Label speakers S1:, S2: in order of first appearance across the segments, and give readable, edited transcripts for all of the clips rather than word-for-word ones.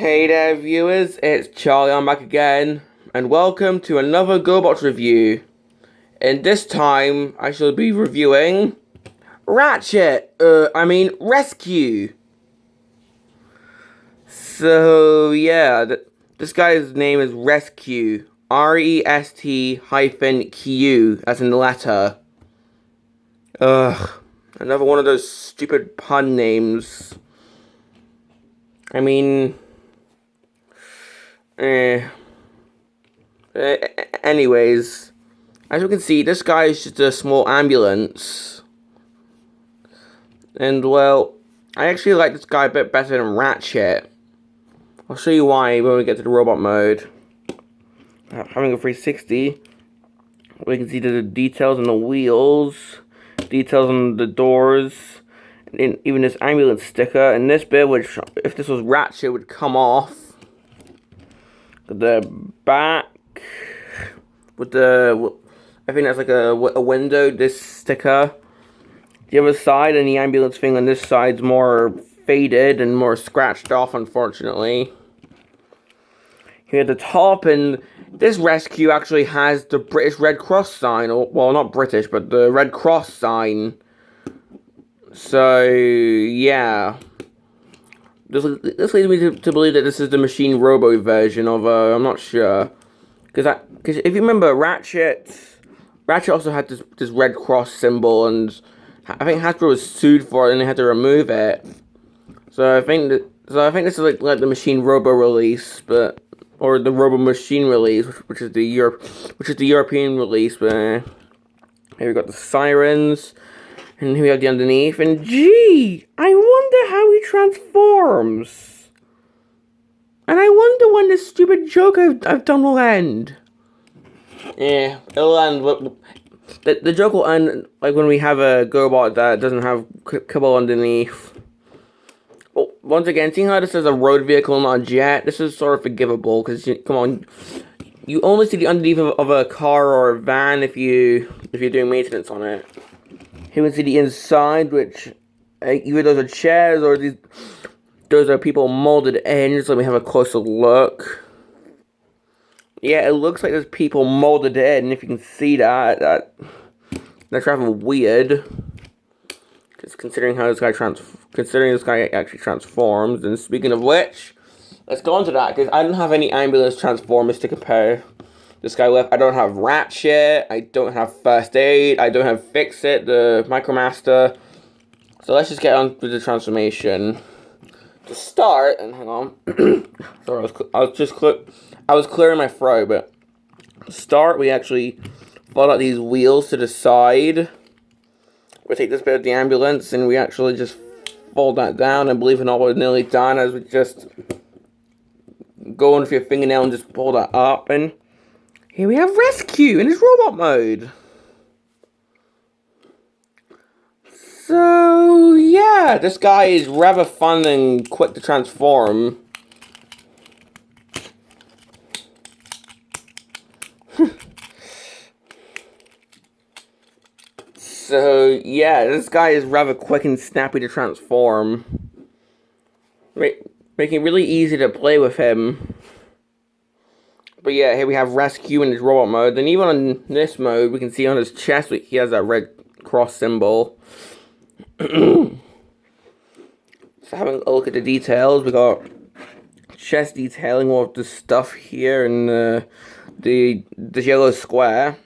S1: Hey there viewers, it's Charlie, I'm back again, and welcome to another GoBots review. And this time, I shall be reviewing Rescue. So, yeah, this guy's name is Rescue. R-E-S-T-Q, as in the letter. Ugh, another one of those stupid pun names. I mean... anyways, as you can see, this guy is just a small ambulance. And, well, I actually like this guy a bit better than Ratchet. I'll show you why when we get to the robot mode. Having a 360, we can see the details on the wheels, details on the doors, and even this ambulance sticker. And this bit, which, if this was Ratchet, would come off. The back with the, I think that's like a window, this sticker. The other side and the ambulance thing on this side's more faded and more scratched off, unfortunately. Here at the top, and this rescue actually has the British Red Cross sign, or, well, not British, but the Red Cross sign. So, yeah. This leads me to believe that this is the Machine Robo version of, I'm not sure. Because if you remember, Ratchet also had this Red Cross symbol, and I think Hasbro was sued for it, and they had to remove it. So I think this is like the Machine Robo release, or the Robo Machine release, which is the European release. But here we got the sirens. And here we have the underneath, and gee, I wonder how he transforms. And I wonder when this stupid joke I've done will end. Yeah, it'll end. The joke will end like when we have a GoBot that doesn't have kibble underneath. Well, once again, seeing how this is a road vehicle, not a jet, this is sort of forgivable, because, come on, you only see the underneath of a car or a van if you're doing maintenance on it. Here we see the inside, which either those are chairs or those are people molded in. So let me have a closer look. Yeah, it looks like there's people molded in. If you can see that's rather weird. Just considering this guy actually transforms. And speaking of which, let's go on to that, because I don't have any ambulance transformers to compare this guy with. I don't have Ratchet, I don't have First Aid, I don't have Fix-It, the Micromaster. So let's just get on with the transformation. To start, and hang on. Sorry, I was clearing my throat, but to start, we actually fold out these wheels to the side. We take this bit of the ambulance, and we actually just fold that down, and believe it or not, we're nearly done, as we just go in with your fingernail and just pull that up, and here we have Rescue in his robot mode. So, yeah, this guy is rather fun and quick to transform. So, yeah, this guy is rather quick and snappy to transform. Making it really easy to play with him. But yeah, here we have Rescue in his robot mode. And even on this mode, we can see on his chest, he has that red cross symbol. So having a look at the details, we got chest detailing, all of the stuff here, and the yellow square.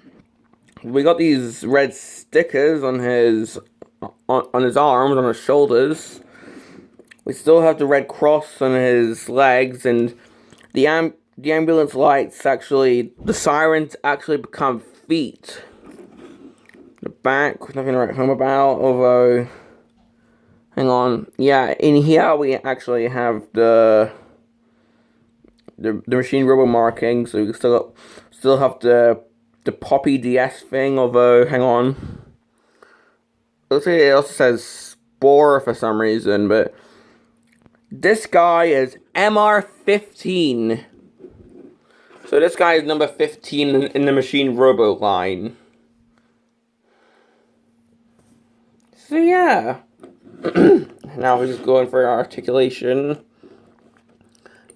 S1: We got these red stickers on his arms, on his shoulders. We still have the red cross on his legs, and the ambulance lights actually, the sirens actually become feet. The back, nothing to write home about, although, hang on, yeah, in here we actually have the Machine Robo marking, so we still have the Poppy DS thing, although, hang on, looks like it also says Spore for some reason, but this guy is MR15. So this guy is number 15 in the Machine Robo line. So yeah. Now we're just going for articulation.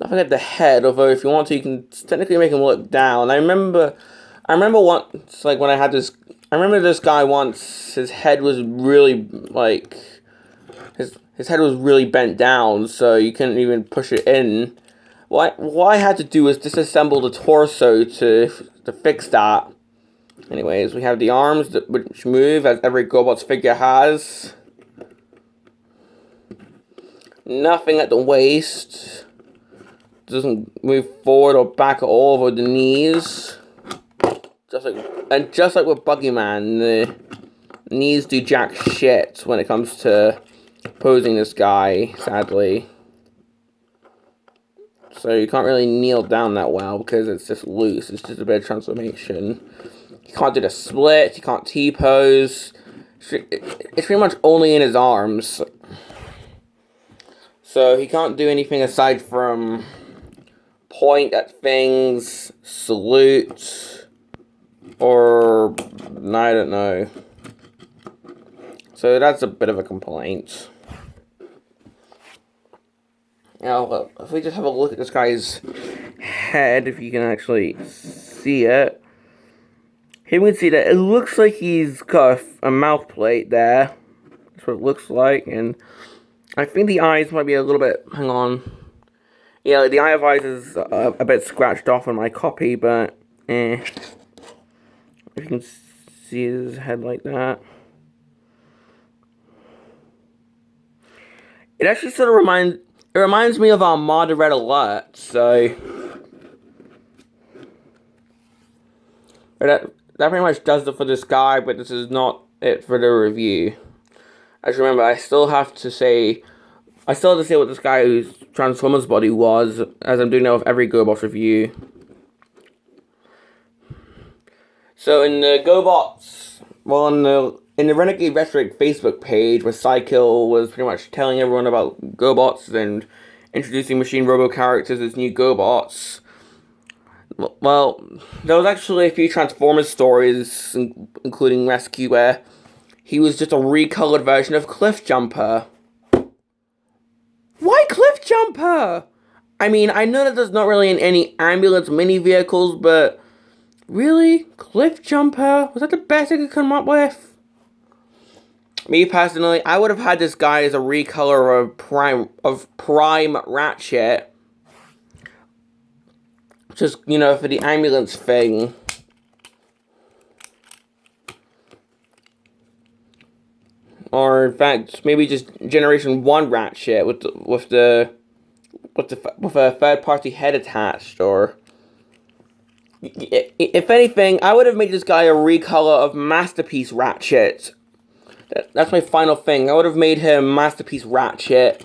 S1: nothing at the head. Although if you want to, you can technically make him look down. I remember once, like when I had this. I remember this guy once. His head was really like his head was really bent down, so you couldn't even push it in. What I had to do was disassemble the torso to fix that. Anyways, we have the arms which move as every GoBots figure has. Nothing at the waist. Doesn't move forward or back at all over the knees. Just like with Boogeyman, the knees do jack shit when it comes to posing this guy, sadly. So you can't really kneel down that well because it's just loose. It's just a bit of transformation. You can't do the split. You can't T-pose. It's pretty much only in his arms. So he can't do anything aside from point at things, salute, or I don't know. So that's a bit of a complaint. Now, if we just have a look at this guy's head, if you can actually see it, here we can see that it looks like he's got a mouth plate there. That's what it looks like, and I think the eyes might be a little bit, hang on. Yeah, the eye of eyes is a bit scratched off on my copy, but if you can see his head like that. It actually sort of reminds me of Armada Red Alert, so that pretty much does it for this guy, but this is not it for the review. As you remember, I still have to say what this guy's Transformers body was, as I'm doing that with every GoBots review. So in the GoBots, well, in the Renegade Rhetoric Facebook page, where Cykill was pretty much telling everyone about GoBots and introducing Machine Robo characters as new GoBots, well, there was actually a few Transformers stories, including Rescue, where he was just a recolored version of Cliffjumper. Why Cliffjumper? I mean, I know that there's not really any ambulance mini vehicles, but really? Cliffjumper? Was that the best I could come up with? Me personally, I would have had this guy as a recolor of Prime Ratchet. Just, you know, for the ambulance thing. Or in fact, maybe just Generation 1 Ratchet with a third-party head attached, or if anything, I would have made this guy a recolor of Masterpiece Ratchet. That's my final thing. I would have made him Masterpiece Ratchet.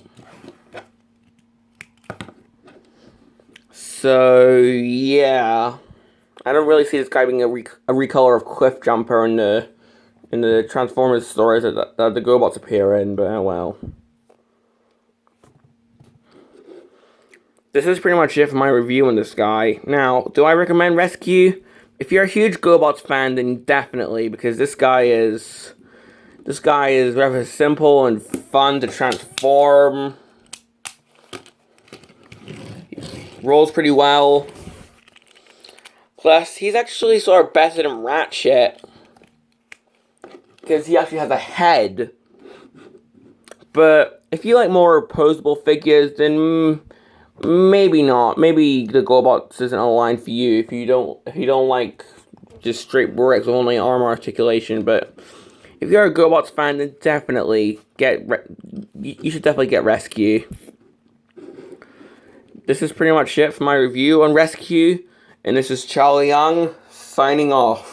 S1: So yeah, I don't really see this guy being a recolor of Cliffjumper in the Transformers stories that the GoBots appear in, but oh well. This is pretty much it for my review on this guy. Now, do I recommend Rescue? If you're a huge GoBots fan, then definitely, because this guy is rather simple and fun to transform. He rolls pretty well. Plus, he's actually sort of better than Ratchet, because he actually has a head. But if you like more posable figures, then maybe not. Maybe the GoBots isn't a line for you if you don't like just straight bricks with only arm articulation. But if you're a GoBots fan, then definitely you should definitely get Rescue. This is pretty much it for my review on Rescue, and this is Charlie Young signing off.